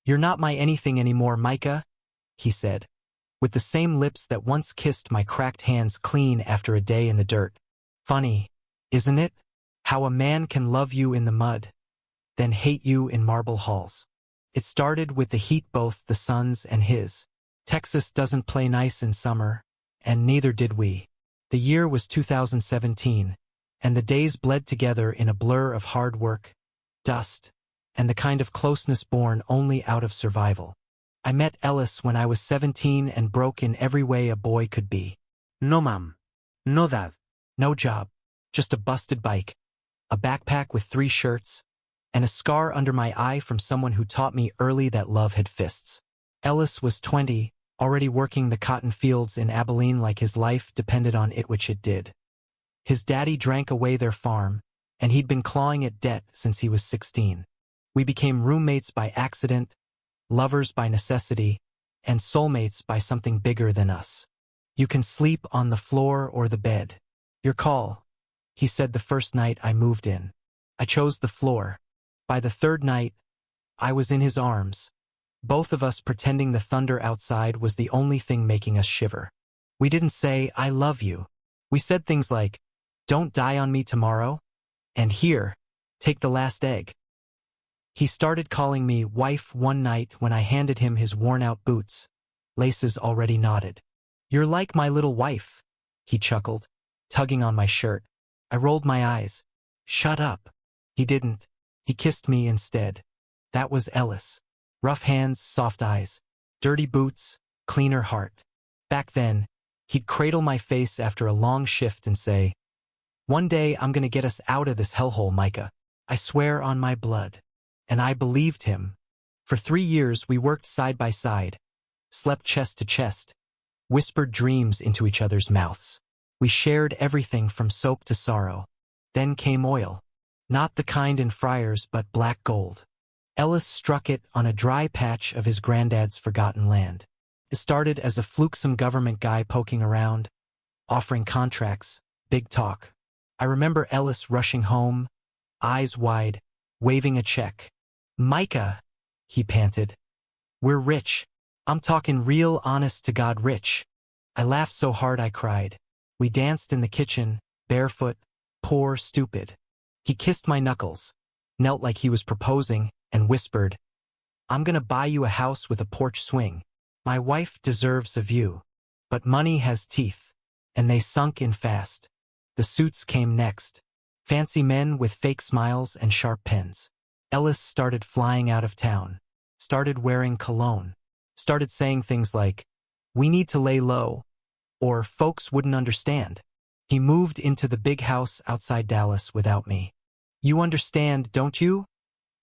"You're not my anything anymore, Micah," he said, with the same lips that once kissed my cracked hands clean after a day in the dirt. Funny, isn't it? How a man can love you in the mud, then hate you in marble halls. It started with the heat, both the sun's and his. Texas doesn't play nice in summer, and neither did we. The year was 2017, and the days bled together in a blur of hard work, dust, and the kind of closeness born only out of survival. I met Ellis when I was 17 and broke in every way a boy could be. No mom. No dad. No job. Just a busted bike, a backpack with 3 shirts, and a scar under my eye from someone who taught me early that love had fists. Ellis was 20, already working the cotton fields in Abilene like his life depended on it, which it did. His daddy drank away their farm, and he'd been clawing at debt since he was 16. We became roommates by accident, lovers by necessity, and soulmates by something bigger than us. "You can sleep on the floor or the bed. Your call," he said the first night I moved in. I chose the floor. By the third night, I was in his arms, both of us pretending the thunder outside was the only thing making us shiver. We didn't say, "I love you." We said things like, "Don't die on me tomorrow," and "Here, take the last egg." He started calling me wife one night when I handed him his worn-out boots, laces already knotted. "You're like my little wife," he chuckled, tugging on my shirt. I rolled my eyes. "Shut up." He didn't. He kissed me instead. That was Ellis. Rough hands, soft eyes. Dirty boots, cleaner heart. Back then, he'd cradle my face after a long shift and say, "One day I'm gonna get us out of this hellhole, Micah. I swear on my blood." And I believed him. For 3 years we worked side by side, slept chest to chest, whispered dreams into each other's mouths. We shared everything from soap to sorrow. Then came oil. Not the kind in fryers, but black gold. Ellis struck it on a dry patch of his granddad's forgotten land. It started as a flukesome government guy poking around, offering contracts, big talk. I remember Ellis rushing home, eyes wide, waving a check. "Micah," he panted. "We're rich. I'm talking real honest-to-God rich." I laughed so hard I cried. We danced in the kitchen, barefoot, poor, stupid. He kissed my knuckles, knelt like he was proposing, and whispered, "I'm gonna buy you a house with a porch swing. My wife deserves a view." But money has teeth, and they sunk in fast. The suits came next. Fancy men with fake smiles and sharp pens. Ellis started flying out of town, started wearing cologne, started saying things like, "We need to lay low," or "Folks wouldn't understand." He moved into the big house outside Dallas without me. "You understand, don't you?"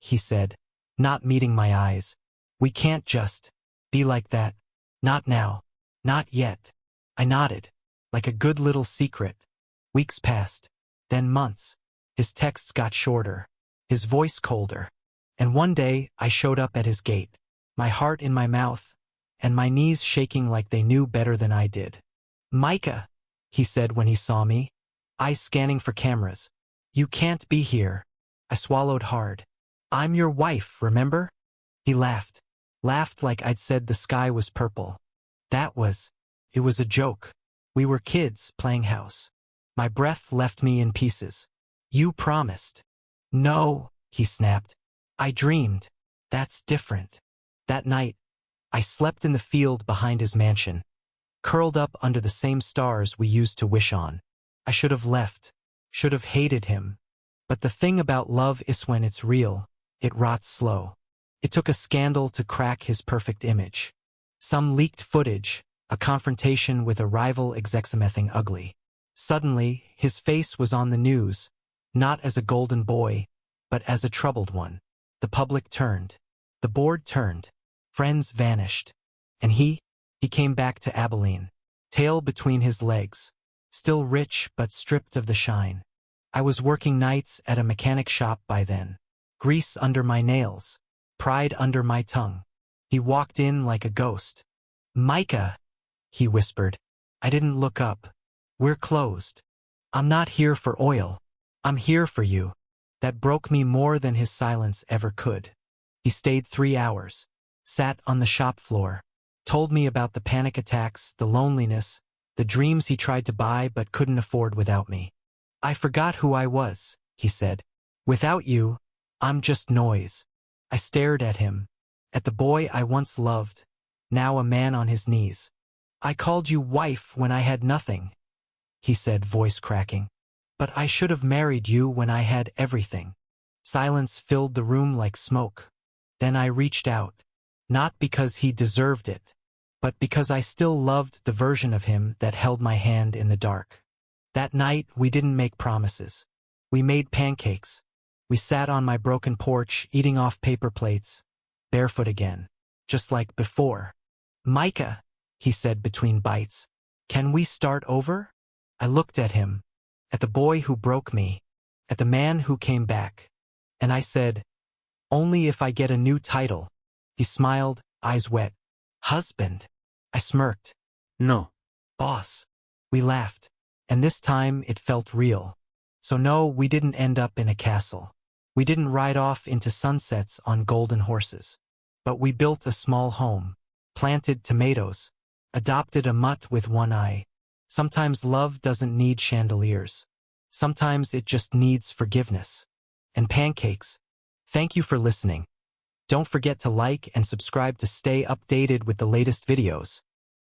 he said, not meeting my eyes. "We can't just be like that. Not now. Not yet." I nodded, like a good little secret. Weeks passed, then months. His texts got shorter, his voice colder. And one day I showed up at his gate, my heart in my mouth, and my knees shaking like they knew better than I did. "Micah," he said when he saw me, eyes scanning for cameras. "You can't be here." I swallowed hard. "I'm your wife, remember?" He laughed like I'd said the sky was purple. It was a joke. We were kids playing house. My breath left me in pieces. "You promised." "No," he snapped. "I dreamed. That's different." That night, I slept in the field behind his mansion, curled up under the same stars we used to wish on. I should have left, should have hated him. But the thing about love is when it's real, it rots slow. It took a scandal to crack his perfect image. Some leaked footage, a confrontation with a rival exexamething ugly. Suddenly, his face was on the news, not as a golden boy, but as a troubled one. The public turned. The board turned. Friends vanished. And he came back to Abilene, tail between his legs, still rich but stripped of the shine. I was working nights at a mechanic shop by then. Grease under my nails, pride under my tongue. He walked in like a ghost. "Micah," he whispered. I didn't look up. "We're closed. I'm not here for oil. I'm here for you." That broke me more than his silence ever could. He stayed 3 hours. sat on the shop floor, told me about the panic attacks, the loneliness, the dreams he tried to buy but couldn't afford without me. I forgot who I was, he said. Without you, I'm just noise. I stared at him, at the boy I once loved, now a man on his knees. I called you wife when I had nothing, he said, voice cracking. But I should have married you when I had everything. Silence filled the room like smoke. Then I reached out, not because he deserved it, but because I still loved the version of him that held my hand in the dark. That night, we didn't make promises. We made pancakes. We sat on my broken porch, eating off paper plates, barefoot again, just like before. Micah, he said between bites, can we start over? I looked at him, at the boy who broke me, at the man who came back, and I said, only if I get a new title. He smiled, eyes wet. Husband. I smirked. No. Boss. We laughed, and this time it felt real. So no, we didn't end up in a castle. We didn't ride off into sunsets on golden horses. But we built a small home, planted tomatoes, adopted a mutt with one eye. Sometimes love doesn't need chandeliers. Sometimes it just needs forgiveness. And pancakes. Thank you for listening. Don't forget to like and subscribe to stay updated with the latest videos.